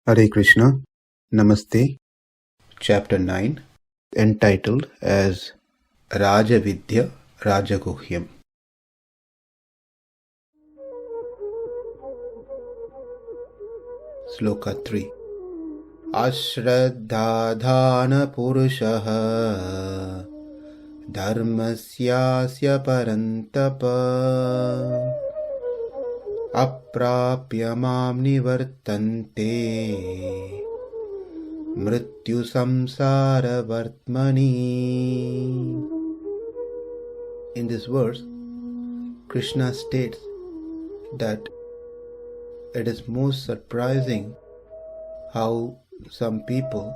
Hare Krishna, Namaste, Chapter 9, entitled as Raja Vidya Rajaguhyam. Sloka 3. Aśraddadhānāḥ puruṣā dharmasyāsya paran-tapa aprāpya nivartante mṛtyu-saṁsāra-vartmani. In this verse, Krishna states that it is most surprising how some people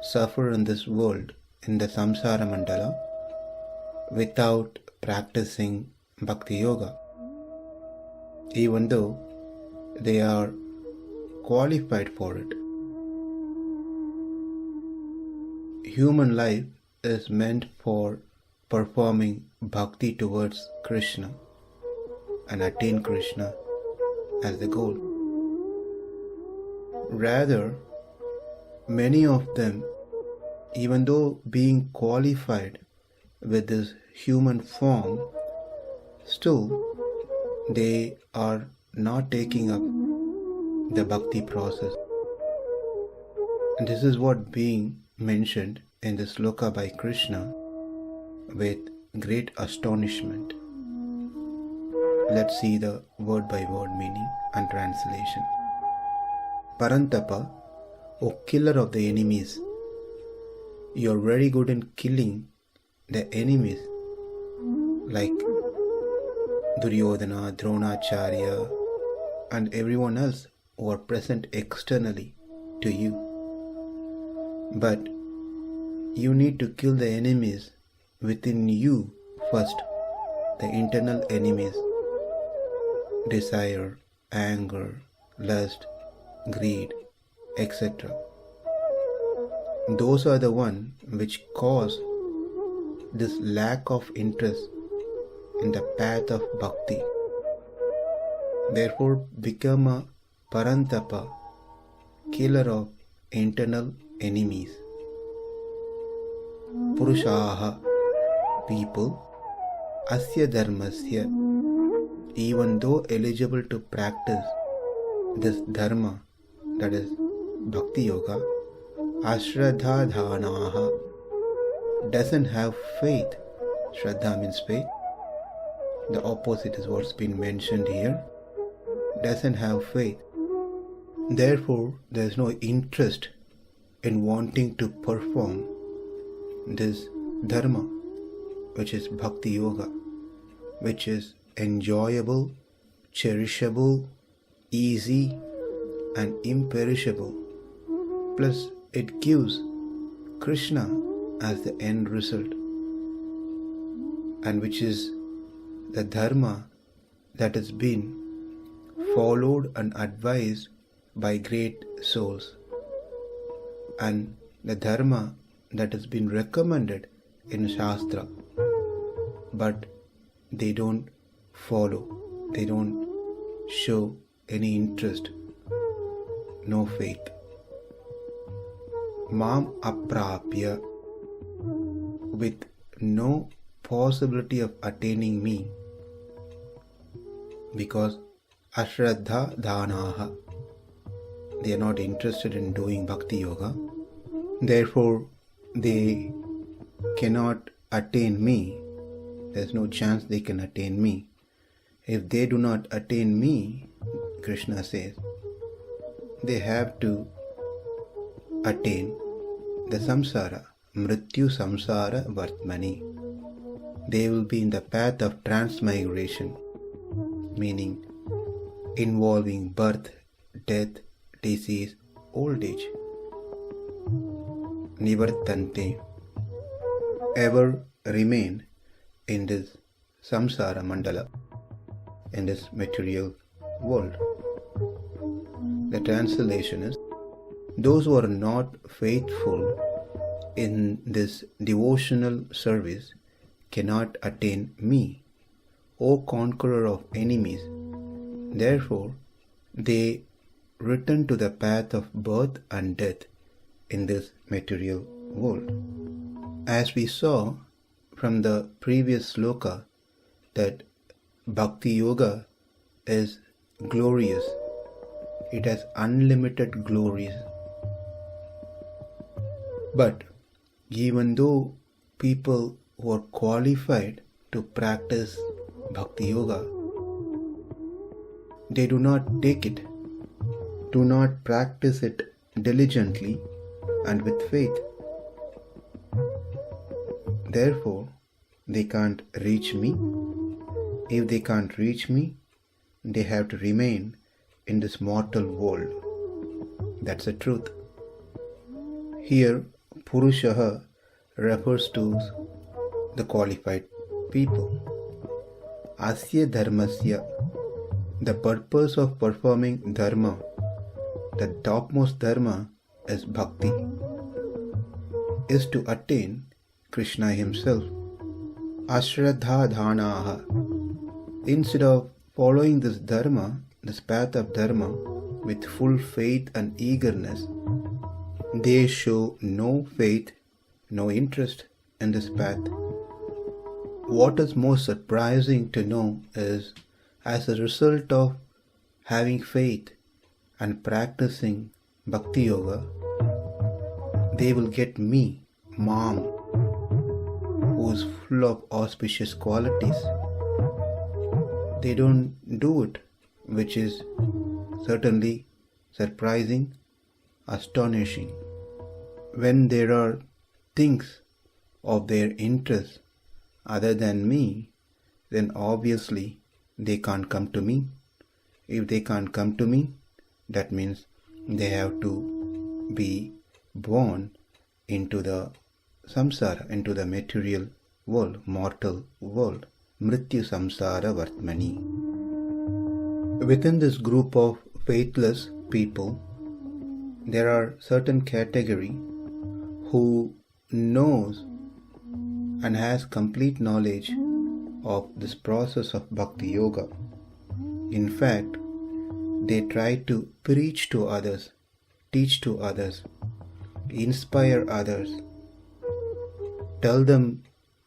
suffer in this world, in the samsara mandala, without practicing bhakti yoga, even though they are qualified for it. Human life is meant for performing bhakti towards Krishna and attain Krishna as the goal. Rather, many of them, even though being qualified with this human form, still they are not taking up the bhakti process. And this is what being mentioned in the sloka by Krishna with great astonishment. Let's see the word by word meaning and translation. Paran-tapa, O killer of the enemies, you are very good in killing the enemies like Duryodhana, Dronacharya, and everyone else who are present externally to you. But you need to kill the enemies within you first, the internal enemies: desire, anger, lust, greed, etc. Those are the ones which cause this lack of interest in the path of bhakti. Therefore, become a paran-tapa, killer of internal enemies. Puruṣāha, people, asya dharmasya, even though eligible to practice this dharma, that is bhakti yoga, aśraddadhānāḥ, doesn't have faith. Shraddha means faith. The opposite is what's been mentioned here. Doesn't have faith. Therefore, there is no interest in wanting to perform this dharma, which is bhakti yoga, which is enjoyable, cherishable, easy, and imperishable. Plus, it gives Krishna as the end result, and which is the dharma that has been followed and advised by great souls, and the dharma that has been recommended in Shastra, but they don't follow, they don't show any interest, no faith. Aprāpya, with no possibility of attaining me, because aśraddadhānāḥ, they are not interested in doing bhakti yoga. Therefore, they cannot attain me. There's no chance they can attain me. If they do not attain me, Krishna says, they have to attain the samsara, mṛtyu-saṁsāra-vartmani. They will be in the path of transmigration, meaning involving birth, death, disease, old age. Nivartante, ever remain in this samsara mandala, in this material world. The translation is, those who are not faithful in this devotional service cannot attain me, O conqueror of enemies. Therefore, they return to the path of birth and death in this material world. As we saw from the previous sloka that Bhakti Yoga is glorious. It has unlimited glories. But even though people who are qualified to practice Bhakti Yoga, they do not take it, do not practice it diligently and with faith. Therefore, they can't reach me. If they can't reach me, they have to remain in this mortal world. That's the truth. Here, puruṣā refers to the qualified people. Asya dharmasya, the purpose of performing dharma, the topmost dharma is bhakti, is to attain Krishna himself. Aśraddadhānāḥ. Instead of following this dharma, this path of dharma, with full faith and eagerness, they show no faith, no interest in this path. What is most surprising to know is, as a result of having faith and practicing Bhakti Yoga, they will get me, Mom, who is full of auspicious qualities. They don't do it, which is certainly surprising, astonishing. When there are things of their interest other than me, then obviously they can't come to me. If they can't come to me, that means they have to be born into the samsara, into the material world, mortal world. mṛtyu-saṁsāra-vartmani. Within this group of faithless people, there are certain category who knows and has complete knowledge of this process of Bhakti Yoga. In fact, they try to preach to others, teach to others, inspire others, tell them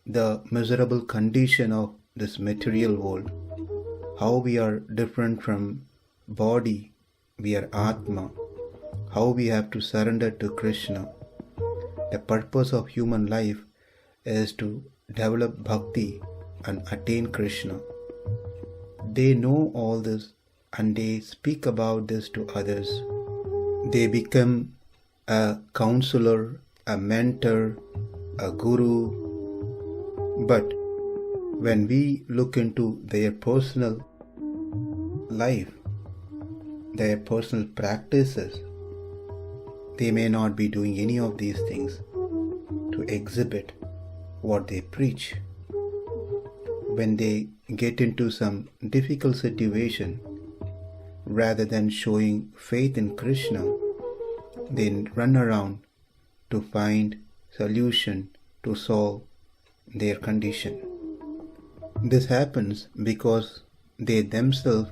the miserable condition of this material world, how we are different from body, we are Atma, how we have to surrender to Krishna. The purpose of human life is to develop bhakti and attain Krishna. They know all this and they speak about this to others. They become a counselor, a mentor, a guru. But when we look into their personal life, their personal practices, they may not be doing any of these things to exhibit what they preach. When they get into some difficult situation, rather than showing faith in Krishna, they run around to find solution to solve their condition. This happens because they themselves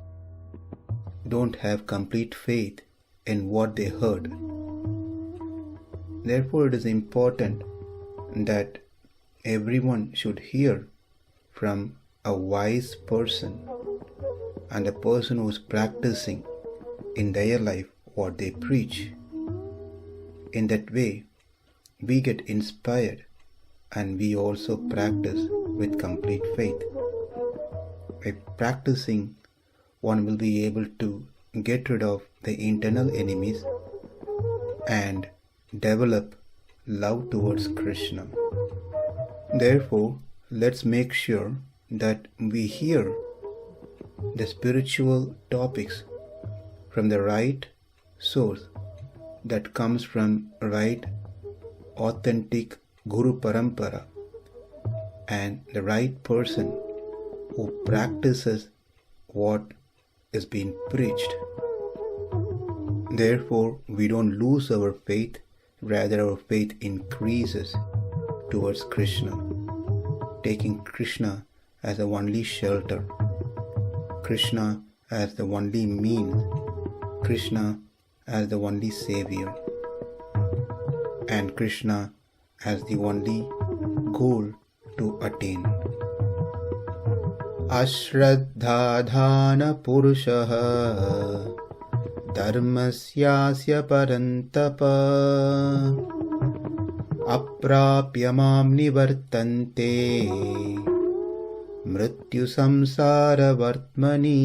don't have complete faith in what they heard. Therefore, it is important that everyone should hear from a wise person and a person who is practicing in their life what they preach. In that way, we get inspired and we also practice with complete faith. By practicing, one will be able to get rid of the internal enemies and develop love towards Krishna. Therefore, let's make sure that we hear the spiritual topics from the right source that comes from right, authentic Guru Parampara and the right person who practices what is being preached. Therefore, we don't lose our faith, rather our faith increases towards Krishna, taking Krishna as the only shelter, Krishna as the only means, Krishna as the only savior and Krishna as the only goal to attain. Aśraddadhānāḥ puruṣā dharmasyāsya paran-tapa aprāpya nivartante mṛtyu-saṁsāra-vartmani.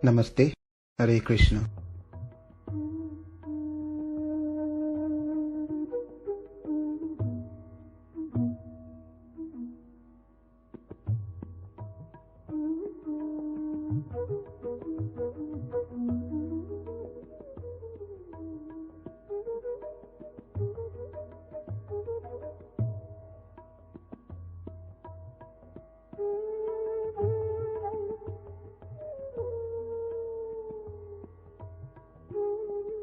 Namaste. Hare Krishna.